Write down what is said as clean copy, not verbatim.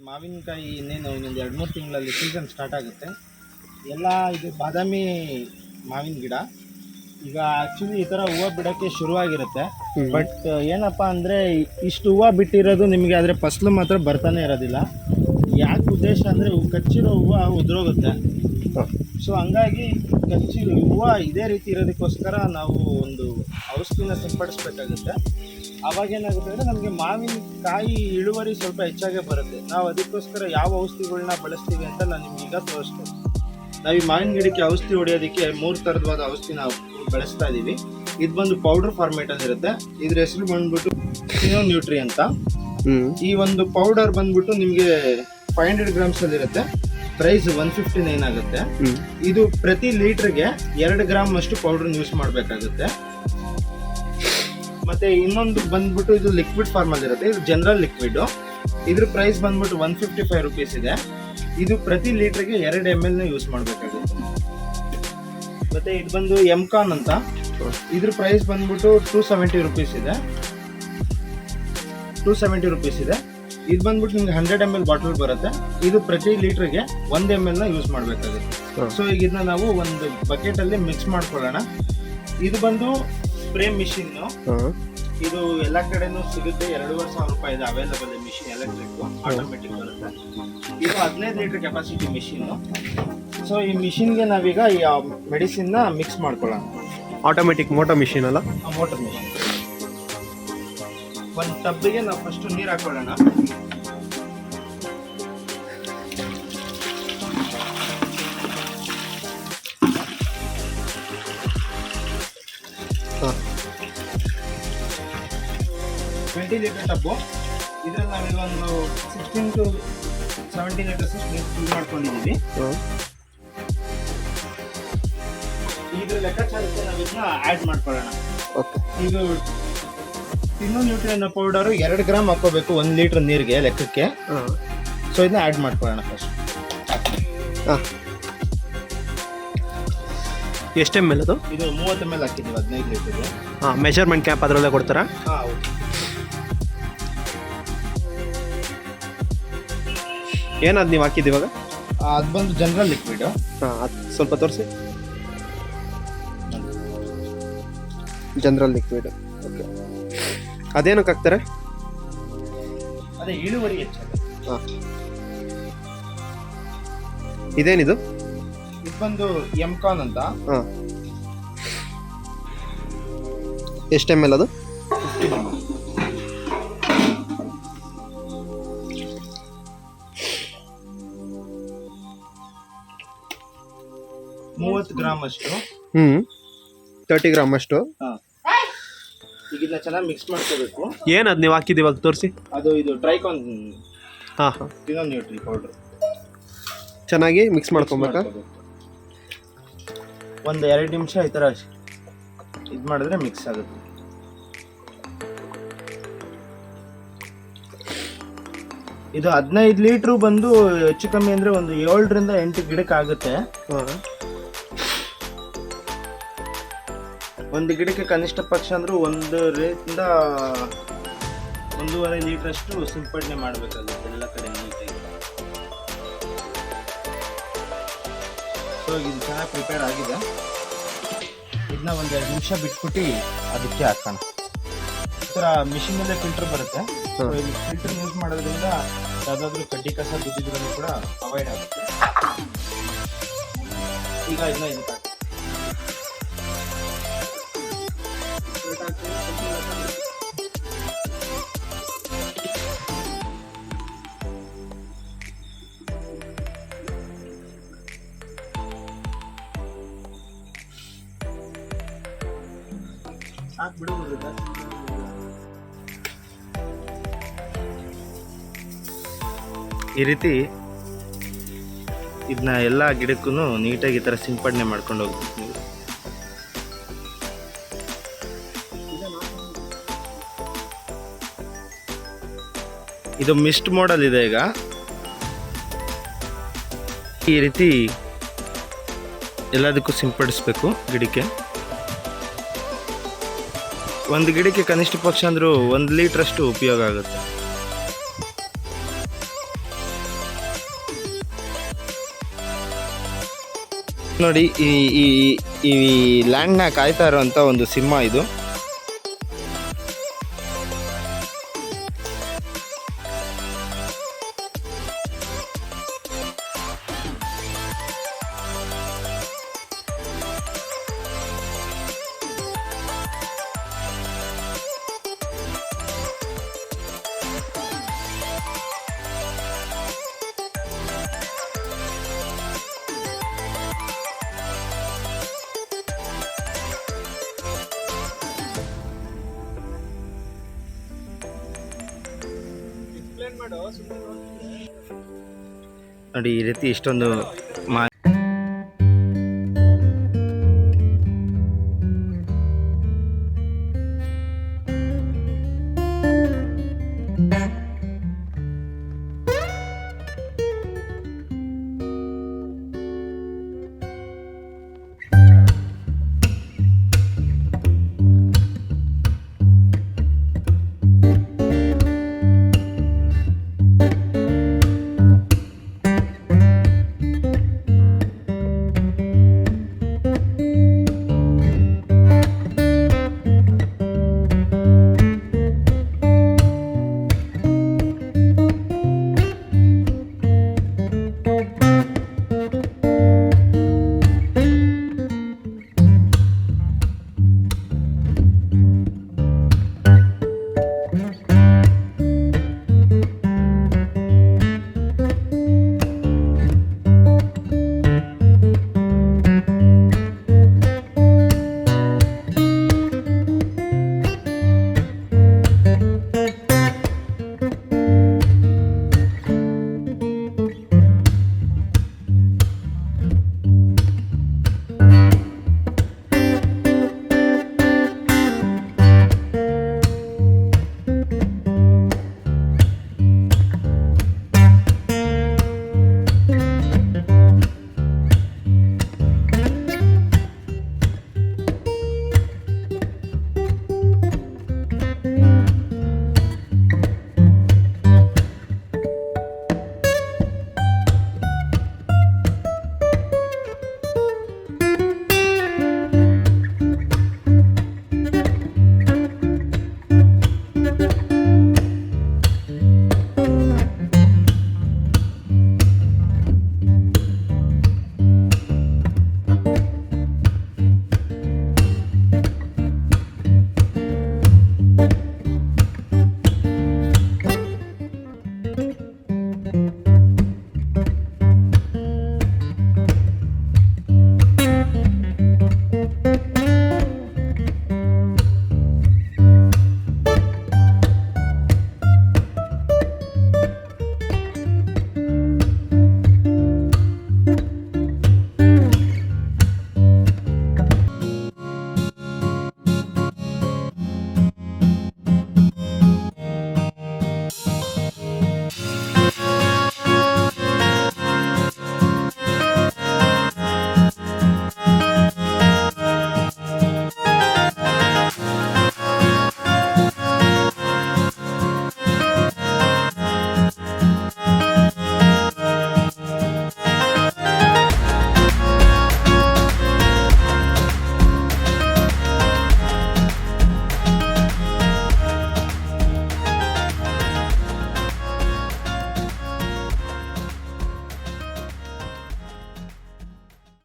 ಮಾವಿನಕಾಯಿ ಇನ್ನೇನು ಇನ್ನೊಂದು 2-3 ತಿಂಗಳಲ್ಲಿ ಸೀಸನ್ ಸ್ಟಾರ್ಟ್ ಆಗುತ್ತೆ. ಎಲ್ಲ ಇದು ಬಾದಾಮಿ ಮಾವಿನ ಗಿಡ ಈಗ ಆ್ಯಕ್ಚುಲಿ ಈ ಥರ ಹೂವು ಬಿಡೋಕ್ಕೆ ಶುರುವಾಗಿರುತ್ತೆ. ಬಟ್ ಏನಪ್ಪ ಅಂದರೆ ಇಷ್ಟು ಹೂವು ಬಿಟ್ಟಿರೋದು ನಿಮಗೆ, ಆದರೆ ಫಸಲು ಮಾತ್ರ ಬರ್ತಾನೆ ಇರೋದಿಲ್ಲ. ಯಾಕೆ ಉದ್ದೇಶ ಅಂದರೆ ಕಚ್ಚಿರೋ ಹೂವು ಉದುರೋಗುತ್ತೆ. ಸೊ ಹಂಗಾಗಿ ಕಚ್ಚಿರೋ ಹೂವು ಇದೇ ರೀತಿ ಇರೋದಕ್ಕೋಸ್ಕರ ನಾವು ಒಂದು ಔಷಧಿನ ಸಿಂಪಡಿಸ್ಬೇಕಾಗುತ್ತೆ. ಅವಾಗೇನಾಗುತ್ತೆ ಅಂದರೆ ನಮಗೆ ಮಾವಿನಕಾಯಿ ಇಳುವರಿ ಸ್ವಲ್ಪ ಹೆಚ್ಚಾಗೇ ಬರುತ್ತೆ. ನಾವು ಅದಕ್ಕೋಸ್ಕರ ಯಾವ ಔಷಧಿಗಳನ್ನ ಬಳಸ್ತೀವಿ ಅಂತ ನಾನು ನಿಮಗೀಗ ತೋರಿಸ್ತೀನಿ. ನಾವು ಈ ಮಾವಿನ ಗಿಡಕ್ಕೆ ಔಷಧಿ ಹೊಡೆಯೋದಕ್ಕೆ 3 ಥರದವಾದ ಔಷಧಿ ನಾವು ಬಳಸ್ತಾ ಇದ್ದೀವಿ. ಇದು ಬಂದು ಪೌಡರ್ ಫಾರ್ಮೇಟ್ ಅಂದಿರುತ್ತೆ. ಇದ್ರ ಹೆಸರು ಬಂದ್ಬಿಟ್ಟು ಸಿನೋ ನ್ಯೂಟ್ರಿ ಅಂತ. ಈ ಒಂದು ಪೌಡರ್ ಬಂದ್ಬಿಟ್ಟು ನಿಮಗೆ 500 ಗ್ರಾಮ್ಸ್ ಅಲ್ಲಿ ಇರುತ್ತೆ. ಪ್ರೈಸ್ 159 ಆಗುತ್ತೆ. ಇದು ಪ್ರತಿ ಲೀಟರ್ಗೆ 2 ಗ್ರಾಮ್ ಅಷ್ಟು ಪೌಡರ್ ಯೂಸ್ ಮಾಡಬೇಕಾಗುತ್ತೆ. ಮತ್ತೆ ಇನ್ನೊಂದು ಬಂದ್ಬಿಟ್ಟು ಇದು ಲಿಕ್ವಿಡ್ ಫಾರ್ಮ್ ಅಲ್ಲಿ ಇರುತ್ತೆ. ಇದು ಜನರಲ್ ಲಿಕ್ವಿಡ್. ಇದ್ರ ಪ್ರೈಸ್ ಬಂದ್ಬಿಟ್ಟು 155 ರುಪೀಸ್ ಇದೆ. ಇದು ಪ್ರತಿ ಲೀಟರ್ಗೆ 2 ml ಯೂಸ್ ಮಾಡಬೇಕಾಗುತ್ತೆ. ಮತ್ತೆ ಇದು ಬಂದು ಎಮ್ಕಾನ್ ಅಂತ. ಇದ್ರ ಪ್ರೈಸ್ ಬಂದ್ಬಿಟ್ಟು 270 ರುಪೀಸ್ ಇದೆ. 270 ರುಪೀಸ್ ಇದೆ. ಇದು ಬಂದ್ಬಿಟ್ಟು ನಿಮ್ಗೆ 100 ml ಬಾಟಲ್ ಬರುತ್ತೆ. ಇದು ಪ್ರತಿ ಲೀಟರ್ಗೆ 1 ml ನ ಯೂಸ್ ಮಾಡಬೇಕಾಗುತ್ತೆ. ಸೊ ಈಗ ಇದನ್ನ ನಾವು ಒಂದು ಬಕೆಟ್ ಅಲ್ಲಿ ಮಿಕ್ಸ್ ಮಾಡ್ಕೊಳ್ಳೋಣ. ಇದು ಬಂದು ಸ್ಪ್ರೇ ಮಿಷಿನ್. ಇದು ಎಲ್ಲ ಕಡೆನೂ ಸಿಗುತ್ತೆ. 2,500 ರೂಪಾಯಿ ಇದೆ ಅವೈಲಬಲ್ ಮಿಷಿನ್. ಎಲೆಕ್ಟ್ರಿಕ್ ಆಟೋಮೆಟಿಕ್ ಬರುತ್ತೆ. ಇದು 15 ಲೀಟರ್ ಕೆಪಾಸಿಟಿ ಮಿಷಿನ್. ಸೊ ಈ ಮಿಷಿನ್ಗೆ ನಾವೀಗ ಈ ಮೆಡಿಸಿನ್ ನ ಮಿಕ್ಸ್ ಮಾಡ್ಕೊಳ್ಳೋಣ. ಆಟೋಮೆಟಿಕ್ ಮೋಟರ್ ಮಿಷಿನ್ ಅಲ್ಲ? Motor machine. ಒಂದು ಟಬ್ಬಿಗೆ ನಾವು ಫಸ್ಟ್ ನೀರು ಹಾಕೊಳ್ಳೋಣ. $20 ಲೀಟರ್ ಟಬ್ಬು. ಇದರಲ್ಲಿ ನಾವೀಗ ಒಂದು 16 to 17 ಲೀಟರ್ಸ್ ನೀರು ಫಿಲ್ ಮಾಡ್ಕೊಂಡಿದ್ದೀವಿ. ಇದ್ರ ಲೆಕ್ಕಾಚಾರಕ್ಕೆ ನಾವು ಇದನ್ನ ಆ್ಯಡ್ ಮಾಡ್ಕೊಳ್ಳೋಣ. ಇದು ಸಿನೋ ನ್ಯೂಟ್ರಿ ಅನ್ನೋ ಪೌಡರು 2 ಗ್ರಾಮ್ ಹಾಕೋಬೇಕು 1 ಲೀಟರ್ ನೀರಿಗೆ ಲೆಕ್ಕಕ್ಕೆ. ಸೊ ಇದನ್ನ ಆ್ಯಡ್ ಮಾಡ್ಕೊಳ್ಳೋಣ ಫಸ್ಟ್. ಎಷ್ಟು ml ಅದು? ಇದು 30 ml ಹಾಕಿದ್ದೀವಿ 15 ಲೀಟರ್ಗೆ. ಮೆಜರ್ಮೆಂಟ್ ಕ್ಯಾಪ್ ಅದರಲ್ಲೇ ಕೊಡ್ತಾರಾ? ಹೌದು. ಏನದು ನೀವು ಹಾಕಿದ್ದು ಇವಾಗ? ಅದು ಬಂದು ಜನರಲ್ ಲಿಕ್ವಿಡ್. ಅದು ಸ್ವಲ್ಪ ತೋರಿಸಿ. General liquid. ಓಕೆ. ಅದೇನಕ್ಕೆ ಹಾಕ್ತಾರೆ? ಅದೇ ಇಳುವರಿ ಹೆಚ್ಚಾಗುತ್ತೆ. ಇದೇನಿದು? ಇದು ಬಂದು ಎಮ್ಕಾನ್ ಅಂತ. ಎಷ್ಟು ml ಅದು? 50 ml. 30 ಗ್ರಾಮ್ ಅಷ್ಟು. 30 ಗ್ರಾಮ್ ಅಷ್ಟು. ಈಗ ಇದನ್ನ ಚೆನ್ನಾಗಿ ಮಿಕ್ಸ್ ಮಾಡ್ಕೋಬೇಕು. ಏನದು ನೀವು ಹಾಕಿದ್ದು ಇವಾಗ ತೋರಿಸಿ? ಅದು ಇದು ಟ್ರೈಕಾನ್ ಸಿನೋ ನ್ಯೂಟ್ರಿ ಪೌಡರ್. ಚೆನ್ನಾಗಿ ಮಿಕ್ಸ್ ಮಾಡ್ಕೊಬೇಕಾ? ಒಂದು 2 ನಿಮಿಷ ಈ ಥರ ಇದು ಮಾಡಿದ್ರೆ ಮಿಕ್ಸ್ ಆಗುತ್ತೆ. ಇದು 15 ಲೀಟ್ರು ಬಂದು ಹೆಚ್ಚು ಕಮ್ಮಿ ಅಂದರೆ ಒಂದು 7 ರಿಂದ 8 ಗಿಡಕ್ಕೆ ಆಗುತ್ತೆ. ಒಂದು ಗಿಡಕ್ಕೆ ಕನಿಷ್ಠ ಪಕ್ಷ ಅಂದರೂ 1.5 ಲೀಟರ್ ಅಷ್ಟು ಸಿಂಪಡಣೆ ಮಾಡಬೇಕಾಗುತ್ತೆ ಎಲ್ಲ ಕಡೆ ನೀಟಾಗಿ. ಸೊ ಇದು ಚೆನ್ನಾಗಿ ಪ್ರಿಪೇರ್ ಆಗಿದೆ. ಇದನ್ನ ಒಂದು 2 ನಿಮಿಷ ಬಿಟ್ಬಿಟ್ಟು ಅದಕ್ಕೆ ಹಾಕೋಣ. ಈ ಥರ ಮಿಷಿನಲ್ಲೇ ಫಿಲ್ಟರ್ ಬರುತ್ತೆ. ಫಿಲ್ಟರ್ ಯೂಸ್ ಮಾಡೋದ್ರಿಂದ ಯಾವುದಾದ್ರೂ ಕಡ್ಡಿ ಕಸ ಬಿದ್ದಿದ್ರೂ ಕೂಡ ಅವಾಯ್ಡ್ ಆಗುತ್ತೆ. ಈಗ ಇದನ್ನ ಇದಕ್ಕೆ ಈ ರೀತಿ ಇದನ್ನ ಎಲ್ಲ ಗಿಡಕ್ಕೂ ನೀಟಾಗಿ ಈ ಥರ ಸಿಂಪಡಣೆ ಮಾಡ್ಕೊಂಡು ಹೋಗ್ಬೇಕು ನೀವು. ಇದು ಮಿಸ್ಟ್ ಮೋಡಲ್ ಇದೆ. ಈಗ ಈ ರೀತಿ ಎಲ್ಲದಕ್ಕೂ ಸಿಂಪಡಿಸ್ಬೇಕು ಗಿಡಕ್ಕೆ. ಒಂದು ಗಿಡಕ್ಕೆ ಕನಿಷ್ಠ ಪಕ್ಷ ಅಂದರೂ 1 ಲೀಟ್ರಷ್ಟು ಉಪಯೋಗ ಆಗುತ್ತೆ. ನೋಡಿ ಈ ಈ ಈ ಲ್ಯಾಂಡ್ನ ಕಾಯ್ತಾ ಇರುವಂಥ ಒಂದು ಸಿಂಹ ಇದು. ನೋಡಿ ಈ ರೀತಿ ಇಷ್ಟೊಂದು